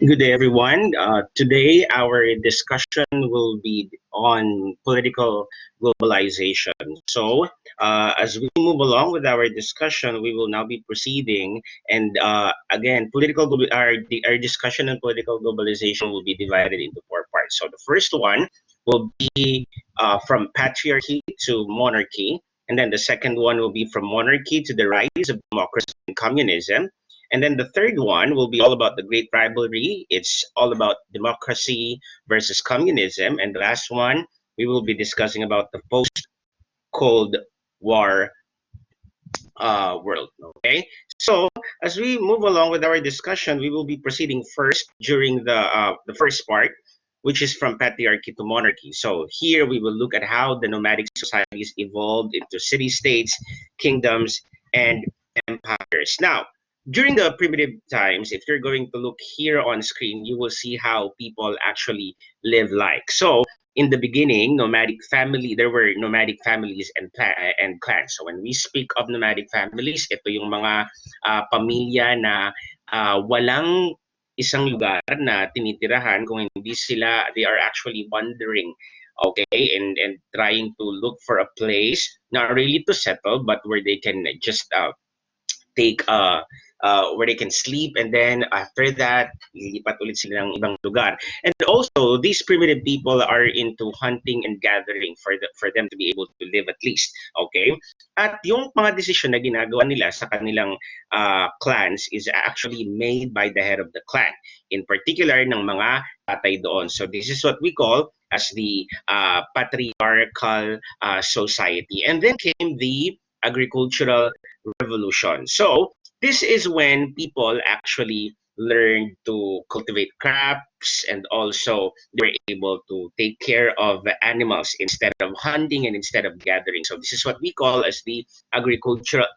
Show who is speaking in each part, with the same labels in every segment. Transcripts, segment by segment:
Speaker 1: Good day, everyone. Today, our discussion will be on political globalization. As we move along with our discussion, we will now be proceeding. And again, our discussion on political globalization will be divided into four parts. So, the first one will be from patriarchy to monarchy. And then the second one will be from monarchy to the rise of democracy and communism. And then the third one will be all about the great rivalry. It's all about democracy versus communism. And the last one, we will be discussing about the post Cold War world. Okay. So as we move along with our discussion, we will be proceeding first during the first part, which is from patriarchy to monarchy. So here we will look at how the nomadic societies evolved into city states, kingdoms, and empires. Now, during the primitive times, if you're going to look here on screen, you will see how people actually live like. So in the beginning, there were nomadic families and clans. So when we speak of nomadic families, ito yung mga pamilya na walang isang lugar na tinitirahan kung hindi sila, they are actually wandering, okay, and trying to look for a place, not really to settle, but where they can just take where they can sleep, and then after that lilipat ulit sila ng ibang lugar. And also these primitive people are into hunting and gathering for them to be able to live at least, okay. At yung mga desisyon na ginagawa nila sa kanilang clans is actually made by the head of the clan, in particular ng mga tatay doon. So this is what we call as the patriarchal society. And then came the agricultural revolution. So this is when people actually learned to cultivate crops, and also they were able to take care of animals instead of hunting and instead of gathering. So this is what we call as the agricultural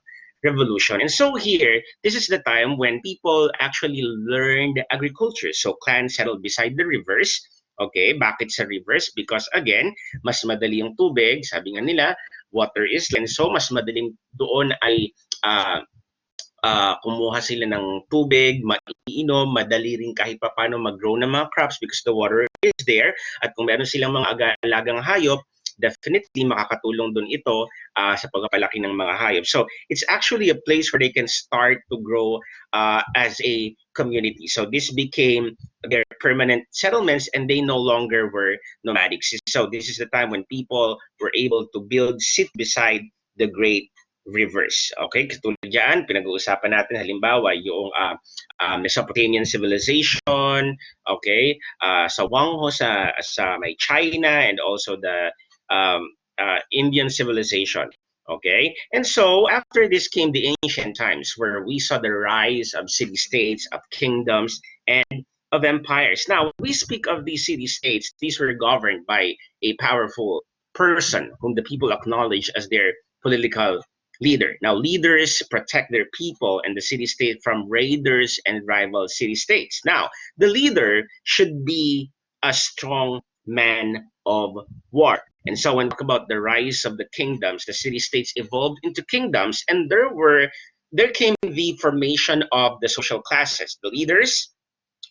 Speaker 1: revolution. And so here, this is the time when people actually learned agriculture. So clans settled beside the rivers. Okay, bakit sa rivers? Because again, mas madali yung tubig, sabi nga nila, water is life. And so mas madaling doon ay uh, kumuha sila ng tubig, maiinom, madali rin kahit paano mag-grow ng mga crops because the water is there. At kung meron silang mga alagang hayop, definitely makakatulong dun ito sa pagpapalaki ng mga hayop. So it's actually a place where they can start to grow as a community. So this became their permanent settlements, and they no longer were nomadic. So this is the time when people were able to build sit beside the great rivers. Okay, katulad dyan, pinag-uusapan natin halimbawa yung Mesopotamian civilization, okay, sa Wangho sa may China, and also the Indian civilization. Okay, and so after this came the ancient times where we saw the rise of city-states, of kingdoms, and of empires. Now, we speak of these city-states, these were governed by a powerful person whom the people acknowledge as their political leader. Now, leaders protect their people and the city-state from raiders and rival city-states. Now, the leader should be a strong man of war. And so when we talk about the rise of the kingdoms, the city-states evolved into kingdoms, and there came the formation of the social classes. The leaders,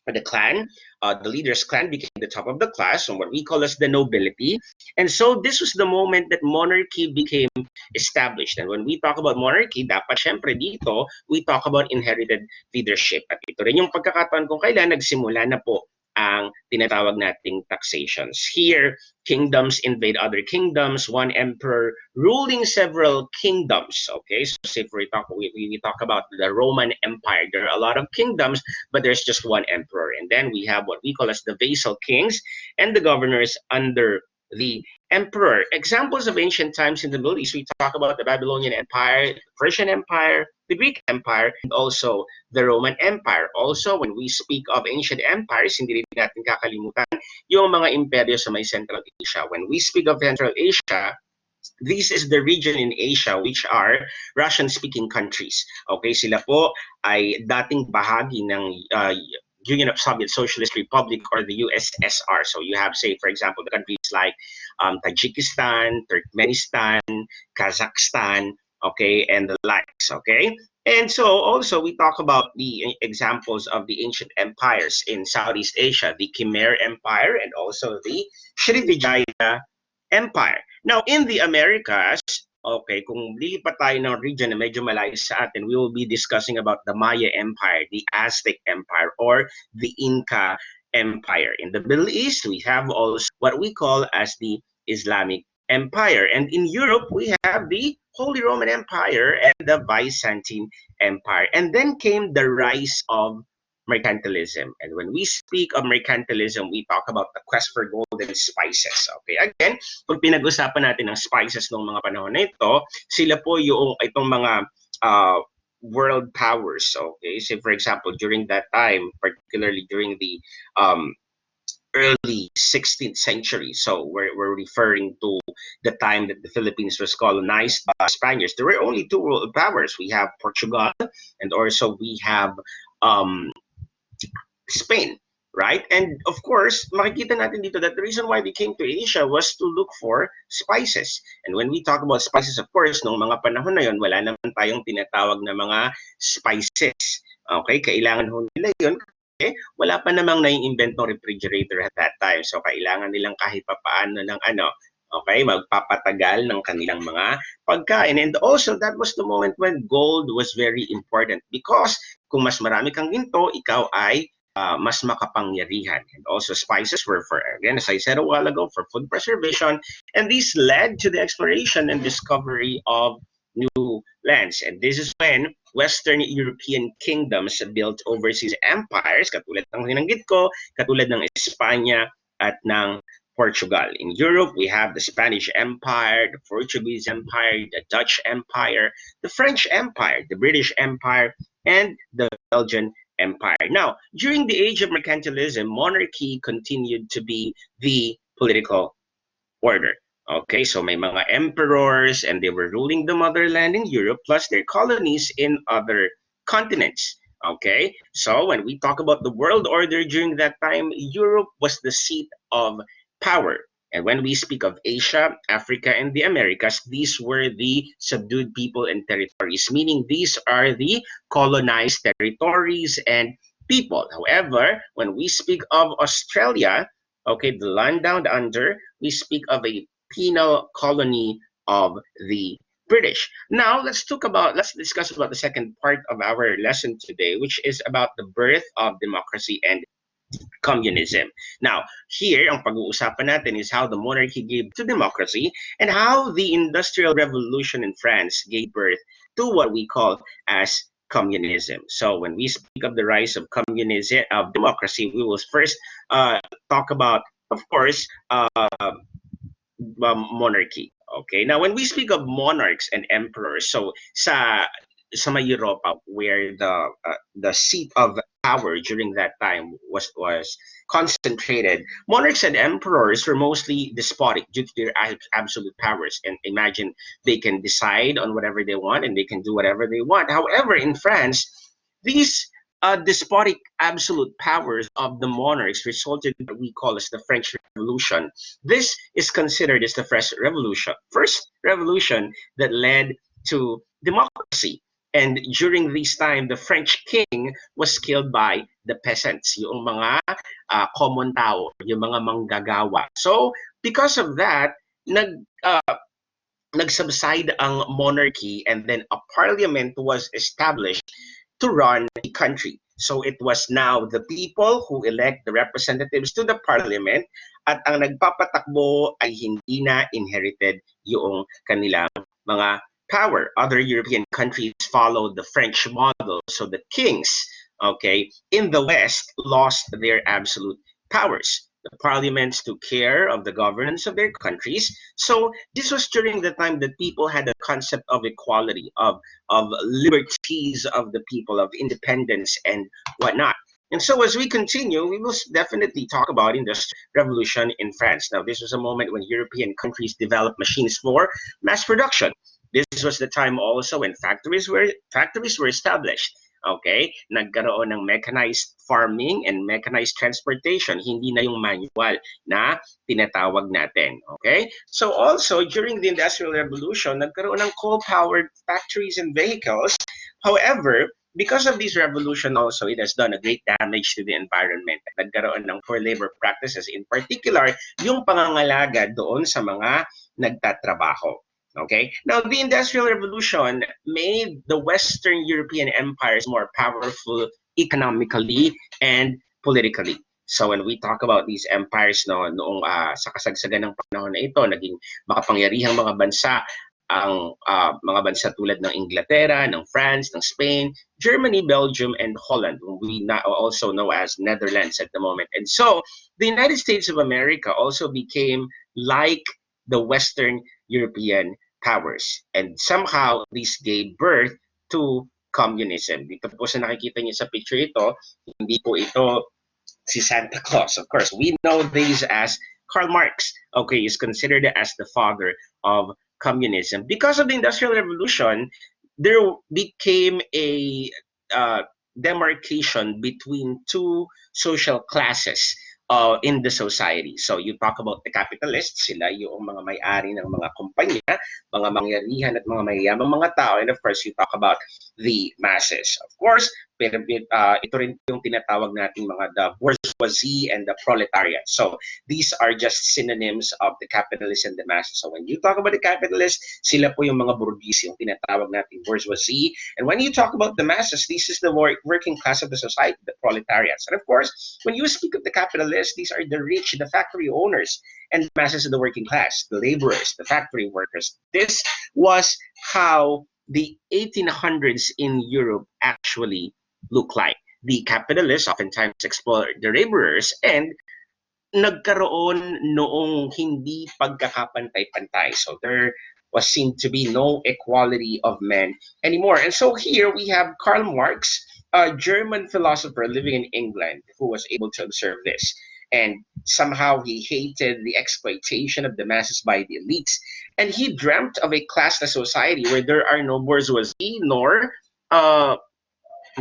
Speaker 1: the clan, the leader's clan became the top of the class, and what we call as the nobility. And so this was the moment that monarchy became established. And when we talk about monarchy, dapat syempre dito, we talk about inherited leadership. At ito rin yung pagkakataon kung kailan nagsimula na po ang tinatawag nating taxations. Here, kingdoms invade other kingdoms, one emperor ruling several kingdoms. Okay, so say for we talk about the Roman Empire, there are a lot of kingdoms, but there's just one emperor. And then we have what we call as the vassal kings and the governors under the emperor. Examples of ancient times in the Middle East, we talk about the Babylonian Empire, the Persian Empire, the Greek Empire, and also the Roman Empire. Also, when we speak of ancient empires, hindi rin natin kakalimutan yung mga imperyo sa may Central Asia. When we speak of Central Asia, this is the region in Asia which are Russian-speaking countries. Okay, sila po ay dating bahagi ng Union of Soviet Socialist Republic, or the USSR. So you have, say, for example, the countries like Tajikistan, Turkmenistan, Kazakhstan. okay, and the likes, okay. And so also we talk about the examples of the ancient empires in Southeast Asia, the Khmer Empire and also the Srivijaya Empire. Now, in the Americas, okay, kung lilipat tayo ng region na medyo malayo sa atin, we will be discussing about the Maya Empire, the Aztec Empire, or the Inca Empire. In the Middle East, we have also what we call as the Islamic Empire. And in Europe, we have the Holy Roman Empire and the Byzantine Empire. And then came the rise of mercantilism. And when we speak of mercantilism, we talk about the quest for gold and spices. Okay, again, pag pinag-usapan natin ng spices noong mga panahon na ito, sila po yung itong mga world powers. Okay, so for example, during that time, particularly during the early 16th century. So we're referring to the time that the Philippines was colonized by Spaniards. There were only two world powers. We have Portugal and also we have um, Spain, right? And of course, makikita natin dito that the reason why they came to Asia was to look for spices. And when we talk about spices, of course, nung mga panahon na yon, wala naman tayong tinatawag na mga spices. Okay, kailangan ho nila yun. Okay? Wala pa namang nai-inventong refrigerator at that time. So, kailangan nilang kahit papaano ng okay, magpapatagal ng kanilang mga pagkain. And also, that was the moment when gold was very important because kung mas marami kang ginto, ikaw ay mas makapangyarihan. And also spices were for, again, as I said a while ago, for food preservation. And these led to the exploration and discovery of new lands. And this is when Western European kingdoms built overseas empires, katulad ng hinanggit ko, katulad ng Espanya at ng Portugal. In Europe, we have the Spanish Empire, the Portuguese Empire, the Dutch Empire, the French Empire, the British Empire, and the Belgian Empire. Now, during the age of mercantilism, monarchy continued to be the political order. Okay, so may mga emperors and they were ruling the motherland in Europe plus their colonies in other continents. Okay, so when we talk about the world order during that time, Europe was the seat of power. And when we speak of Asia, Africa, and the Americas, these were the subdued people and territories, meaning these are the colonized territories and people. However, when we speak of Australia, okay, the land down under, we speak of a penal colony of the British. Now let's discuss about the second part of our lesson today, which is about the birth of democracy and communism. Now, here, ang pag-uusapan natin is how the monarchy gave to democracy and how the Industrial Revolution in France gave birth to what we call as communism. So when we speak of the rise of communism, of democracy, we will first talk about, of course, monarchy. Okay. Now, when we speak of monarchs and emperors, so sa may Europa, where the seat of power during that time was concentrated, monarchs and emperors were mostly despotic due to their absolute powers. And imagine they can decide on whatever they want and they can do whatever they want. However, in France, these despotic absolute powers of the monarchs resulted in what we call as the French Revolution. This is considered as the first revolution that led to democracy. And during this time, the French king was killed by the peasants, yung mga common tao, yung mga manggagawa. So, because of that, nagsubside ang monarchy and then a parliament was established to run the country. So it was now the people who elect the representatives to the parliament at ang nagpapatakbo ay hindi na inherited yung kanilang mga power. Other European countries followed the French model. So the kings, okay, in the West lost their absolute powers. The parliaments took care of the governance of their countries. So this was during the time that people had a concept of equality, of liberties of the people, of independence and whatnot. And so as we continue, we will definitely talk about Industrial Revolution in France. Now, this was a moment when European countries developed machines for mass production. This was the time also when factories were established. Okay? Nagkaroon ng mechanized farming and mechanized transportation, hindi na yung manual na tinatawag natin. Okay? So also, during the Industrial Revolution, nagkaroon ng coal-powered factories and vehicles. However, because of this revolution also, it has done a great damage to the environment. Nagkaroon ng poor labor practices, in particular, yung pangangalaga doon sa mga nagtatrabaho. Okay. Now, the Industrial Revolution made the Western European empires more powerful economically and politically. So when we talk about these empires noong sa kasagsagan ng panahon na ito, naging makapangyarihang mga bansa ang mga bansa tulad ng Inglaterra, ng France, ng Spain, Germany, Belgium, and Holland, whom we also know as Netherlands at the moment. And so the United States of America also became like the Western European powers. And somehow, this gave birth to communism. Dito po sa nakikita niyo sa picture ito, hindi po ito si Santa Claus. Of course, we know this as Karl Marx, okay, is considered as the father of communism. Because of the Industrial Revolution, there became a demarcation between two social classes in the society. So you talk about the capitalists, sila yung mga may-ari ng mga kumpanya, mga mangyarihan at mga mayayamang mga tao. And of course, you talk about the masses. Of course, pero ito rin yung tinatawag nating mga the bourgeoisie and the proletariat. So these are just synonyms of the capitalists and the masses. So when you talk about the capitalists, sila po yung mga bourgeoisie, yung tinatawag nating bourgeoisie. And when you talk about the masses, this is the working class of the society, the proletariats. And of course, when you speak of the capitalists, these are the rich, the factory owners, and the masses of the working class, the laborers, the factory workers. This was how the 1800s in Europe actually look like. The capitalists oftentimes exploit the laborers and nagkaroon noong hindi pagkakapantay-pantay. So there was seen to be no equality of men anymore. And so here we have Karl Marx, a German philosopher living in England, who was able to observe this. And somehow he hated the exploitation of the masses by the elites. And he dreamt of a classless society where there are no bourgeoisie nor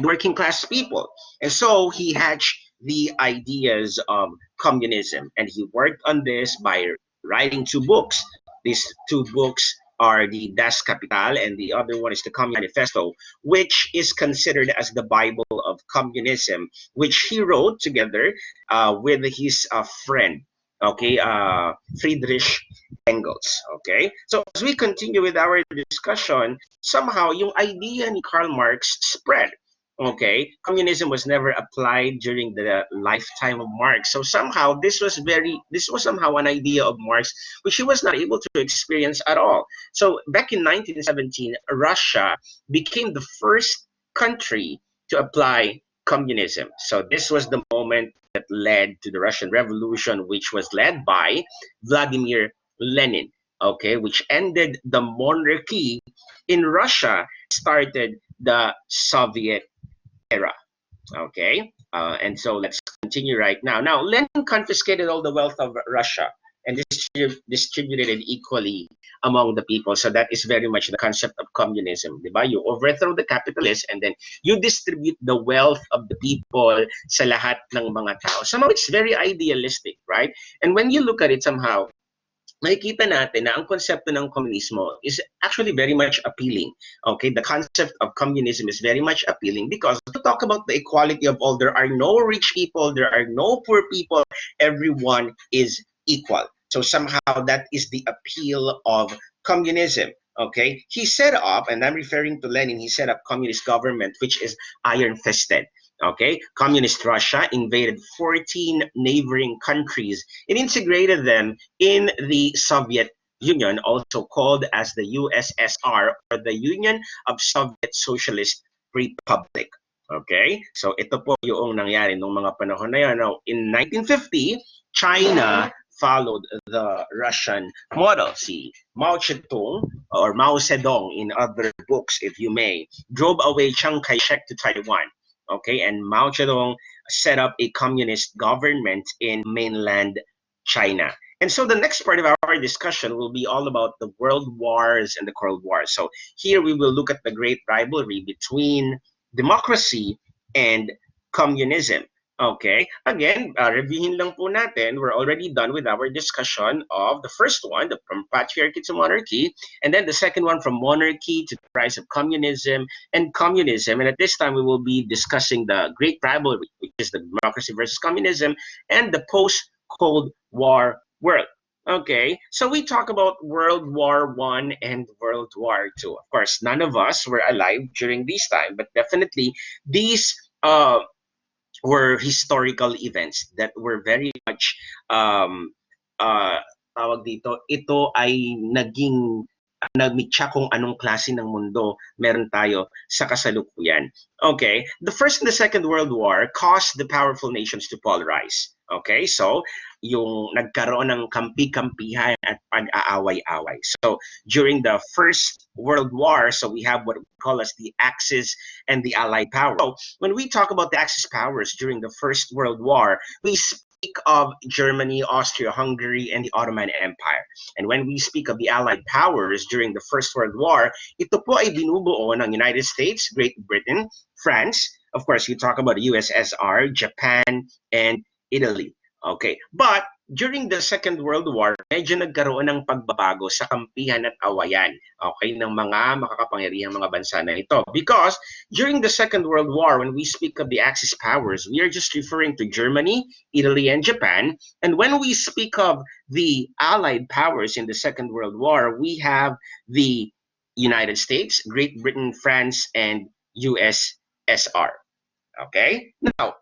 Speaker 1: working class people. And so he hatched the ideas of communism. And he worked on this by writing two books. These two books are the Das Kapital and the other one is the Communist Manifesto, which is considered as the Bible of communism, which he wrote together with his friend, okay, Friedrich Engels. Okay, so as we continue with our discussion, somehow yung idea ni Karl Marx spread. Okay, communism was never applied during the lifetime of Marx. So somehow this was somehow an idea of Marx which he was not able to experience at all. So back in 1917, Russia became the first country to apply communism. So this was the moment that led to the Russian Revolution, which was led by Vladimir Lenin, okay, which ended the monarchy in Russia, started the Soviet era. Okay, and so let's continue right now. Now, Lenin confiscated all the wealth of Russia and distributed it equally among the people. So that is very much the concept of communism. Diba? You overthrow the capitalists and then you distribute the wealth of the people sa lahat ng mga tao. Somehow it's very idealistic, right? And when you look at it somehow, makikita natin na ang konsepto ng komunismo is actually very much appealing. Okay, the concept of communism is very much appealing because we talk about the equality of all. There are no rich people, there are no poor people, everyone is equal. So somehow that is the appeal of communism. Okay, he set up, and I'm referring to Lenin, he set up communist government which is iron-fisted. Okay, communist Russia invaded 14 neighboring countries and integrated them in the Soviet Union, also called as the USSR, or the Union of Soviet Socialist Republic. Okay, so ito po yung nangyari nung mga panahon na yan. Now, in 1950, China followed the Russian model. Si Mao Zedong, or Mao Zedong in other books, if you may, drove away Chiang Kai-shek to Taiwan. Okay, and Mao Zedong set up a communist government in mainland China. And so the next part of our discussion will be all about the world wars and the Cold War. So here we will look at the great rivalry between democracy, and communism. Okay, again, reviewin lang po natin, we're already done with our discussion of the first one, from patriarchy to monarchy, and then the second one from monarchy to the rise of communism and communism. And at this time, we will be discussing the great rivalry, which is the democracy versus communism, and the post-Cold War world. Okay, so we talk about World War One and World War Two. Of course, none of us were alive during this time, but definitely these were historical events that were very much um, uh, tawag dito, ito ay naging nagmitya kung anong klase ng mundo meron tayo sa kasalukuyan. Okay, the First and the Second World War caused the powerful nations to polarize. Okay, so yung nagkaroon ng kampi-kampihan at pag-aaway-away. So during the First World War, so we have what we call as the Axis and the Allied powers. So when we talk about the Axis powers during the First World War, we speak of Germany, Austria-Hungary, and the Ottoman Empire. And when we speak of the Allied powers during the First World War, ito po ay binubuo ng United States, Great Britain, France, of course, you talk about the USSR, Japan, and Italy. Okay, but during the Second World War, medyo nagkaroon ng pagbabago sa kampihan at awayan, okay, ng mga makakapangyarihang mga bansa na ito. Because during the Second World War, when we speak of the Axis powers, we are just referring to Germany, Italy, and Japan. And when we speak of the Allied powers in the Second World War, we have the United States, Great Britain, France, and USSR. Okay? Now,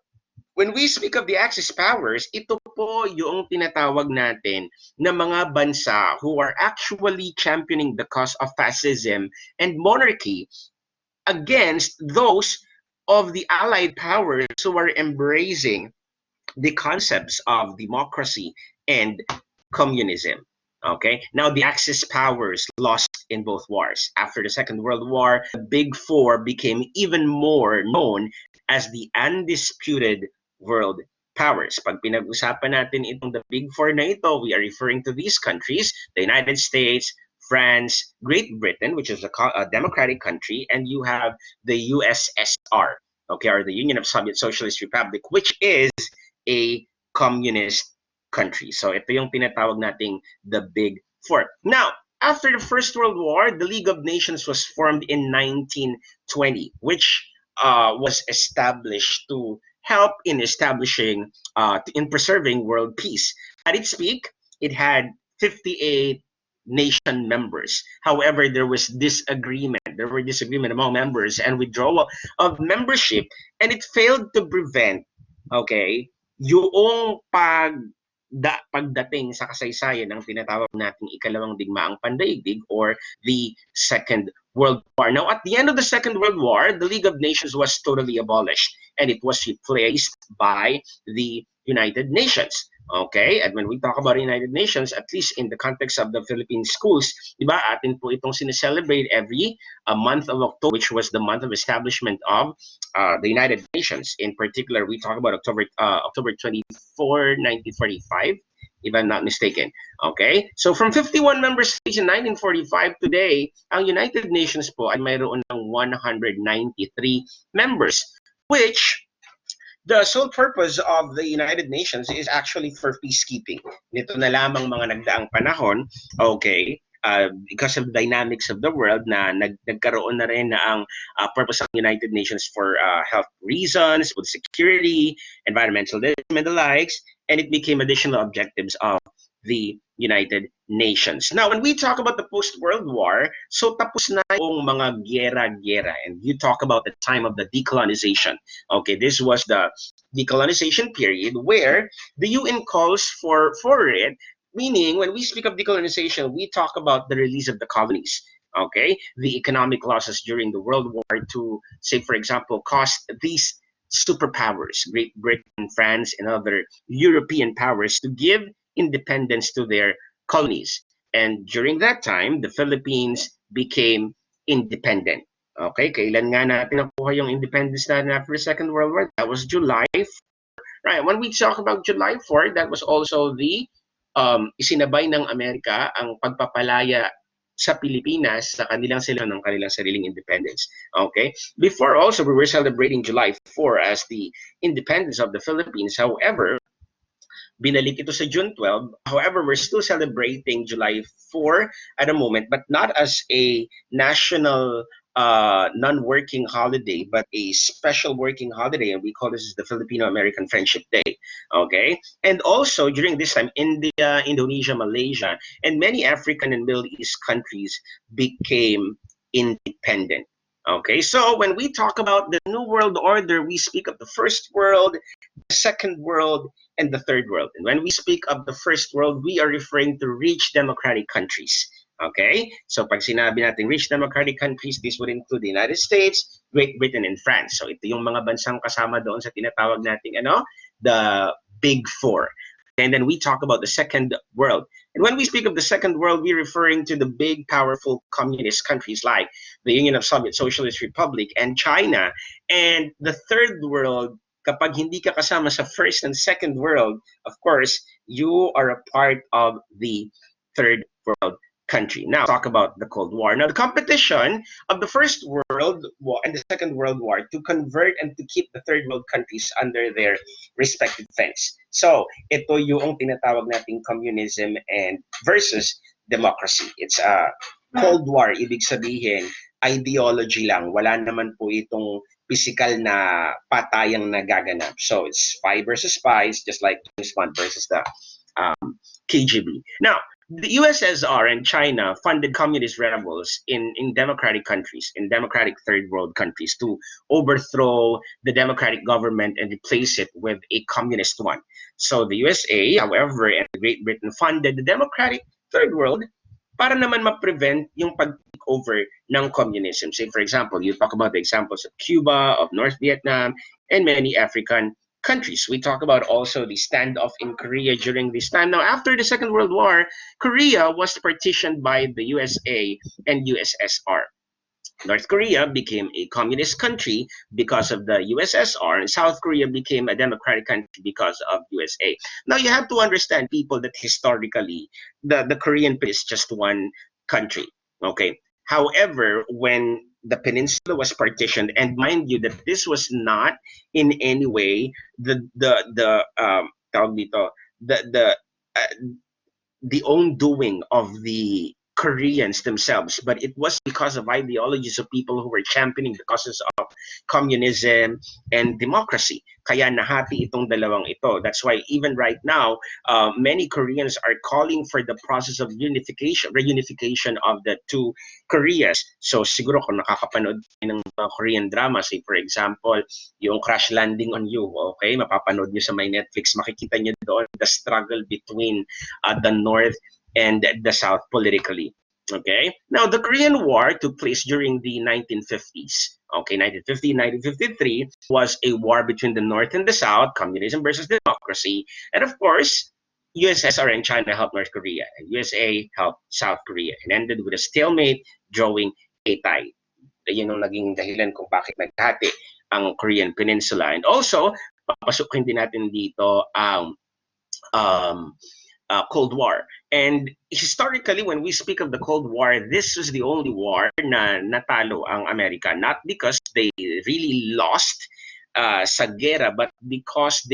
Speaker 1: when we speak of the Axis powers, ito po yung tinatawag natin na mga bansa who are actually championing the cause of fascism and monarchy against those of the Allied powers who are embracing the concepts of democracy and communism. Okay, now the Axis powers lost in both wars. After the Second World War, the Big Four became even more known as the undisputed world powers. Pag pinag-usapan natin itong the Big Four na ito, we are referring to these countries, the United States, France, Great Britain, which is a democratic country, and you have the USSR, okay, or the Union of Soviet Socialist Republic, which is a communist country. So ito yung tinatawag nating the Big Four. Now, after the First World War, the League of Nations was formed in 1920, which was established to help in establishing, in preserving world peace. At its peak, it had 58 nation members. However, there was disagreement. There were disagreement among members and withdrawal of membership, and it failed to prevent, okay, yung pagdating sa kasaysayan ng tinatawag nating ikalawang digmaang pandaigdig or the Second World War. Now, at the end of the Second World War, the League of Nations was totally abolished and it was replaced by the United Nations. Okay? And when we talk about United Nations, at least in the context of the Philippine schools, di ba, atin po itong sineselebrate every month of October, which was the month of establishment of the United Nations. In particular, we talk about October 24, 1945, if I'm not mistaken. Okay? So from 51 member states in 1945 today, ang United Nations po ay mayroon ng 193 members, which the sole purpose of the United Nations is actually for peacekeeping. Nito na lamang mga nagdaang panahon, okay, because of the dynamics of the world na nagkaroon na rin na ang purpose of the United Nations for health reasons, with security, environmental and the likes, and it became additional objectives of the United Nations. Now, when we talk about the post-World War, so tapos na yung mga gera-gera, and you talk about the time of the decolonization. Okay, this was the decolonization period where the UN calls for it, meaning when we speak of decolonization, we talk about the release of the colonies. Okay, the economic losses during the World War II, say for example, caused these superpowers, Great Britain, France, and other European powers to give independence to their colonies. And during that time, the Philippines became independent. Okay, kailan nga natin nakuha yung independence natin after the Second World War? That was July 4. Right, when we talk about July 4, that was also the isinabay ng Amerika ang pagpapalaya sa Pilipinas sa kanilang sila ng kanilang sariling independence. Okay? Before also, we were celebrating July 4 as the independence of the Philippines. However, binalik ito sa June 12. However, we're still celebrating July 4 at the moment, but not as a national non-working holiday, but a special working holiday, and we call this the Filipino-American Friendship Day. Okay, and also during this time, India, Indonesia, Malaysia, and many African and Middle East countries became independent. Okay, so when we talk about the New World Order, we speak of the First World, the Second World, and the Third World. And when we speak of the First World, we are referring to rich democratic countries. Okay? So pag sinabi natin rich democratic countries, this would include the United States, Great Britain, and France. So ito yung mga bansang kasama doon sa tinatawag nating the Big Four. And then we talk about the Second World. And when we speak of the Second World, we're referring to the big, powerful communist countries like the Union of Soviet Socialist Republic and China. And the Third World, kapag hindi ka kasama sa First and Second World, of course, you are a part of the Third World country. Now, talk about the Cold War. Now, the competition of the First World War and the Second World War to convert and to keep the Third World countries under their respective fence. So, ito yung tinatawag nating communism and versus democracy. It's a Cold War, ibig sabihin, ideology lang. Wala naman po itong physical na patayang nagaganap. So, it's spy versus spies, just like James Bond versus the KGB. Now, the USSR and China funded communist rebels in democratic countries, in democratic third world countries, to overthrow the democratic government and replace it with a communist one. So the USA, however, and Great Britain funded the democratic third world para naman ma-prevent yung pag-take-over ng communism. Say, for example, you talk about the examples of Cuba, of North Vietnam, and many African countries. We talk about also the standoff in Korea during this time. Now, after the Second World War, Korea was partitioned by the USA and USSR. North Korea became a communist country because of the USSR, and South Korea became a democratic country because of USA. Now, you have to understand, people, that historically, the Korean is just one country. Okay. However, when the peninsula was partitioned, and mind you that this was not in any way tawag dito, uh, the own doing of the Koreans themselves, but it was because of ideologies of people who were championing the causes of communism and democracy. Kaya nahati itong dalawang ito. That's why even right now, many Koreans are calling for the process of reunification of the two Koreas. So siguro kung nakakapanood ng Korean drama, say for example, yung Crash Landing on You, okay, mapapanood nyo sa my Netflix, makikita nyo doon the struggle between the North and the South politically. Okay. Now, the Korean War took place during the 1950s. Okay, 1950, 1953 was a war between the North and the South, communism versus democracy. And of course, USSR and China helped North Korea, and USA helped South Korea, and ended with a stalemate drawing a tie. Yun ang naging dahilan kung bakit naghati ang Korean Peninsula. And also, papasukin din natin dito ang Cold War. And historically, when we speak of the Cold War, this was the only war na natalo ang Amerika. Not because they really lost sa gera, but because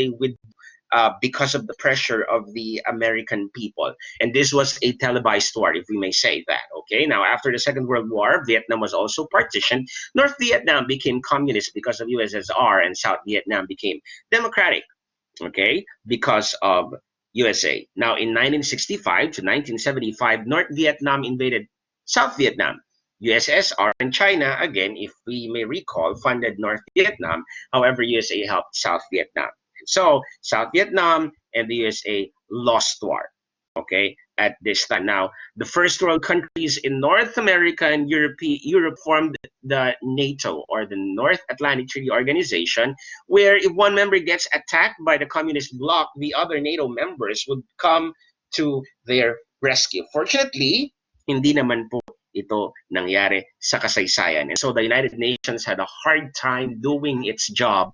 Speaker 1: because of the pressure of the American people. And this was a televised war, if we may say that. Okay, now after the Second World War, Vietnam was also partitioned. North Vietnam became communist because of USSR, and South Vietnam became democratic, okay, because of USA. Now, in 1965 to 1975, North Vietnam invaded South Vietnam. USSR and China, again, if we may recall, funded North Vietnam. However, USA helped South Vietnam. So, South Vietnam and the USA lost war, okay, at this time. Now, the first world countries in North America and Europe formed the NATO, or the North Atlantic Treaty Organization, where if one member gets attacked by the communist bloc, the other NATO members would come to their rescue. Fortunately, hindi naman po ito nangyari sa kasaysayan. And so the United Nations had a hard time doing its job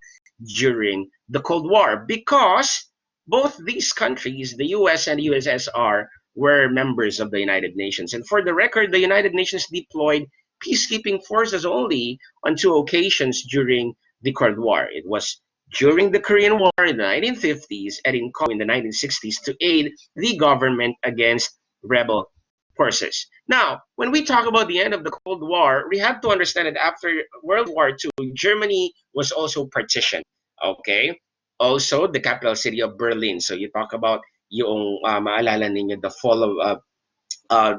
Speaker 1: during the Cold War because both these countries, the US and USSR, were members of the United Nations. And for the record, the United Nations deployed peacekeeping forces only on two occasions during the Cold War. It was during the Korean War in the 1950s and in Korea in the 1960s to aid the government against rebel forces. Now, when we talk about the end of the Cold War, we have to understand that after World War II, Germany was also partitioned. Okay? Also, the capital city of Berlin. So you talk about yung maalala ninyo, the fall of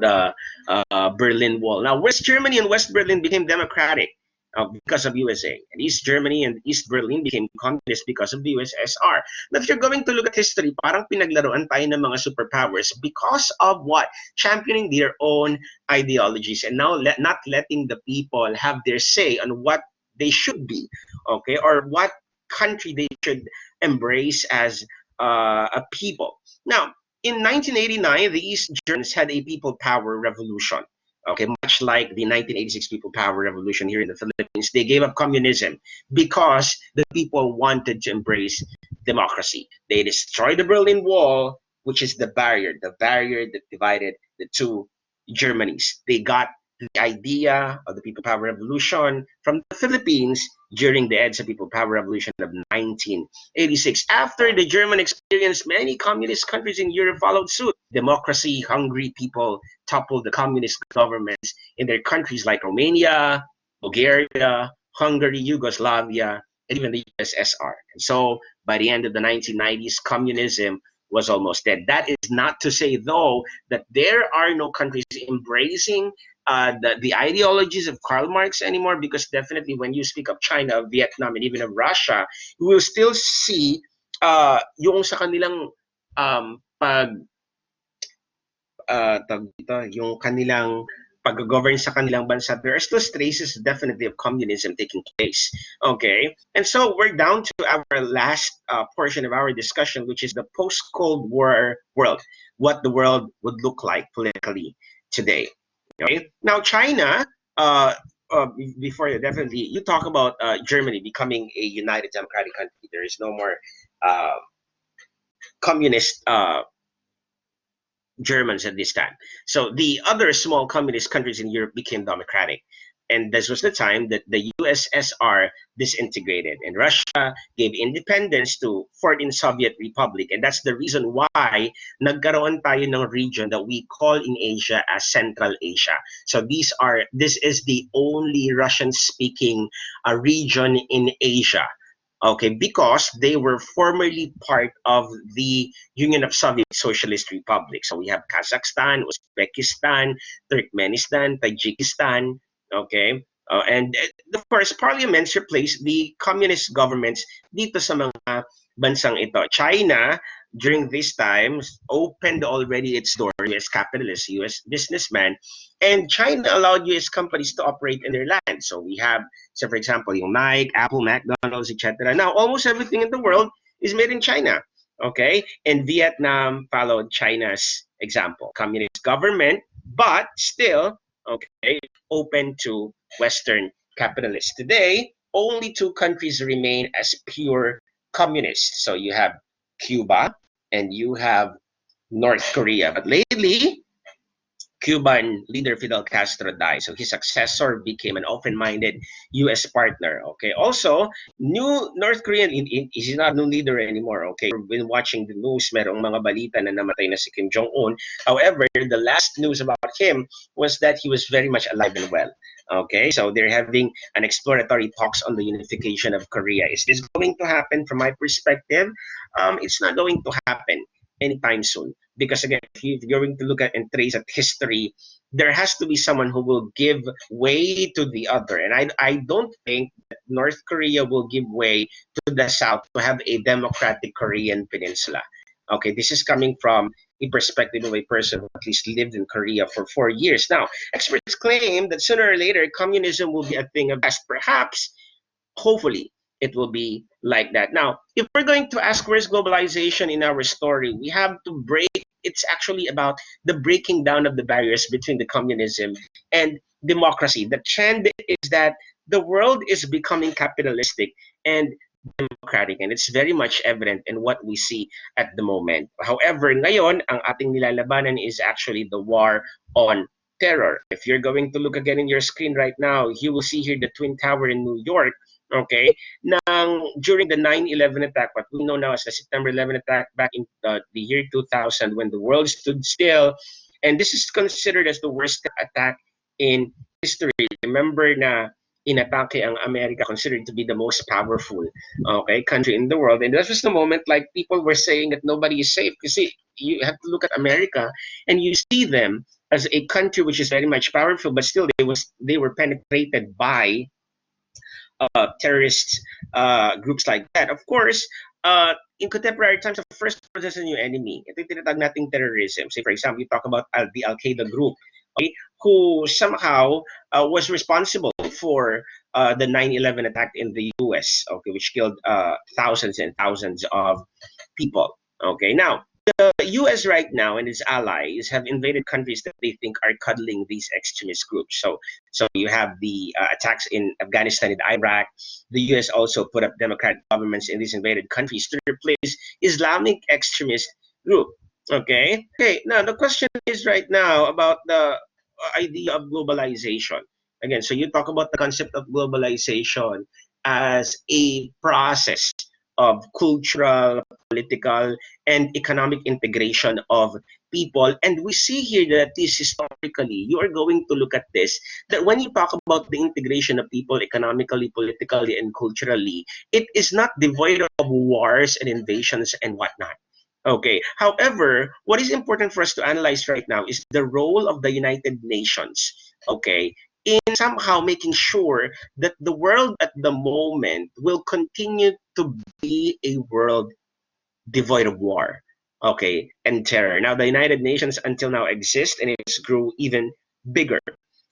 Speaker 1: the Berlin Wall. Now, West Germany and West Berlin became democratic because of USA, and East Germany and East Berlin became communist because of the USSR. Now, if you're going to look at history, parang pinaglaruan tayo ng mga superpowers because of what? Championing their own ideologies and now not letting the people have their say on what they should be, okay, or what country they should embrace as a people. Now, in 1989, the East Germans had a people power revolution. Okay, much like the 1986 people power revolution here in the Philippines, they gave up communism because the people wanted to embrace democracy. They destroyed the Berlin Wall, which is the barrier that divided the two Germanys. They got the idea of the people power revolution from the Philippines during the EDSA people power revolution of 1986. After the German experience, many communist countries in Europe followed suit. Democracy hungry people toppled the communist governments in their countries like Romania, Bulgaria, Hungary, Yugoslavia, and even the USSR. And so by the end of the 1990s, communism was almost dead. That is not to say, though, that there are no countries embracing the ideologies of Karl Marx anymore, because definitely when you speak of China, of Vietnam, and even of Russia, you will still see yung sa kanilang yung kanilang pag-govern sa kanilang bansa, there are still traces definitely of communism taking place. Okay? And so we're down to our last portion of our discussion, which is the post-Cold War world, what the world would look like politically today. Okay? Now, China, before definitely, you talk about Germany becoming a united democratic country. There is no more communist Germans at this time. So the other small communist countries in Europe became democratic. And this was the time that the USSR disintegrated and Russia gave independence to 14 Soviet Republic. And that's the reason why nagkaroon tayo ng region that we call in Asia as Central Asia. So this is the only Russian-speaking region in Asia. Okay, because they were formerly part of the Union of Soviet Socialist Republics. So we have Kazakhstan, Uzbekistan, Turkmenistan, Tajikistan, okay? And of course, parliaments replaced the communist governments dito sa mga bansang ito. China, during this time, opened already its door to US capitalists, US businessmen, and China allowed US companies to operate in their land. So we have, so for example, yung Nike, Apple, McDonald's, etc. Now, almost everything in the world is made in China. Okay, and Vietnam followed China's example. Communist government, but still, okay, open to Western capitalists. Today, only two countries remain as pure communists. So you have Cuba and you have North Korea. But lately, Cuban leader Fidel Castro died, so his successor became an open-minded U.S. partner. Okay, also new North Korean is not a new leader anymore. Okay, we've been watching the news, merong mga balita na namatay na si Kim Jong Un. However, the last news about him was that he was very much alive and well. Okay, so they're having an exploratory talks on the unification of Korea. Is this going to happen? From my perspective, it's not going to happen anytime soon. Because again, if you're going to look at and trace at history, there has to be someone who will give way to the other. And I don't think that North Korea will give way to the South to have a democratic Korean peninsula. Okay, this is coming from a perspective of a person who at least lived in Korea for 4 years. Now, experts claim that sooner or later, communism will be a thing of past. Perhaps, hopefully, it will be like that. Now, if we're going to ask where's globalization in our story, we have to break. It's actually about the breaking down of the barriers between the communism and democracy. The trend is that the world is becoming capitalistic and democratic, and it's very much evident in what we see at the moment. However, ngayon, ang ating nilalabanan is actually the war on terror. If you're going to look again in your screen right now, you will see here the Twin Tower in New York, okay, during the 9/11 attack, what we know now as the September 11 attack back in the year 2000 when the world stood still. And this is considered as the worst attack in history. Remember na inatake ang America, considered to be the most powerful, okay, country in the world. And that was the moment like people were saying that nobody is safe. You see, you have to look at America and you see them as a country which is very much powerful, but still they were penetrated by terrorist groups like that. Of course, in contemporary times, the first is a new enemy. Ito yung tinatawag nating terrorism. Say, for example, you talk about the Al-Qaeda group, okay, who somehow was responsible for the 9/11 attack in the US, okay, which killed thousands and thousands of people. Okay, now, the US right now and its allies have invaded countries that they think are cuddling these extremist groups. So you have the attacks in Afghanistan and Iraq. The US also put up democratic governments in these invaded countries to replace Islamic extremist group. Okay. Okay. Now the question is right now about the idea of globalization. Again, so you talk about the concept of globalization as a process of cultural, political, and economic integration of people. And we see here that this historically, you are going to look at this, that when you talk about the integration of people economically, politically, and culturally, it is not devoid of wars and invasions and whatnot. Okay. However, what is important for us to analyze right now is the role of the United Nations, okay, in somehow making sure that the world at the moment will continue to be a world devoid of war, okay, and terror. Now, the United Nations until now exists and it's grew even bigger.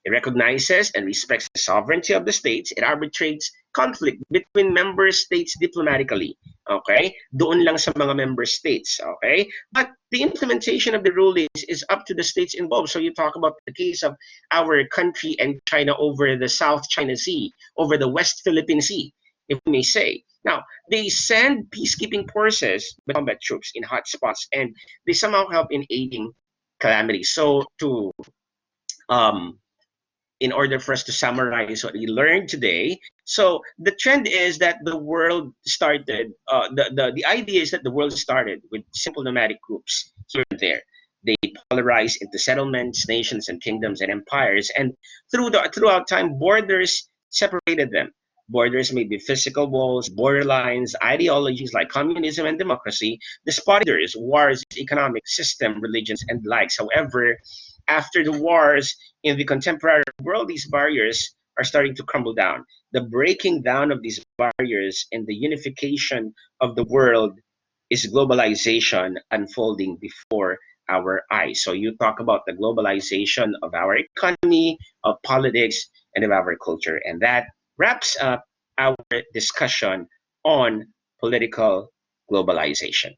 Speaker 1: It recognizes and respects the sovereignty of the states. It arbitrates conflict between member states diplomatically. Okay? Doon lang sa mga member states. Okay? But the implementation of the rulings is up to the states involved. So you talk about the case of our country and China over the South China Sea, over the West Philippine Sea, if we may say. Now, they send peacekeeping forces, combat troops in hot spots, and they somehow help in aiding calamities. So to um, in order for us to summarize what we learned today. So the trend is that the world started, the idea is that the world started with simple nomadic groups here and there. They polarized into settlements, nations, and kingdoms and empires. And throughout time, borders separated them. Borders may be physical walls, borderlines, ideologies like communism and democracy, despotic leaders, wars, economic system, religions, and likes. However, after the wars in the contemporary world, these barriers are starting to crumble down. The breaking down of these barriers and the unification of the world is globalization unfolding before our eyes. So you talk about the globalization of our economy, of politics, and of our culture. And that wraps up our discussion on political globalization.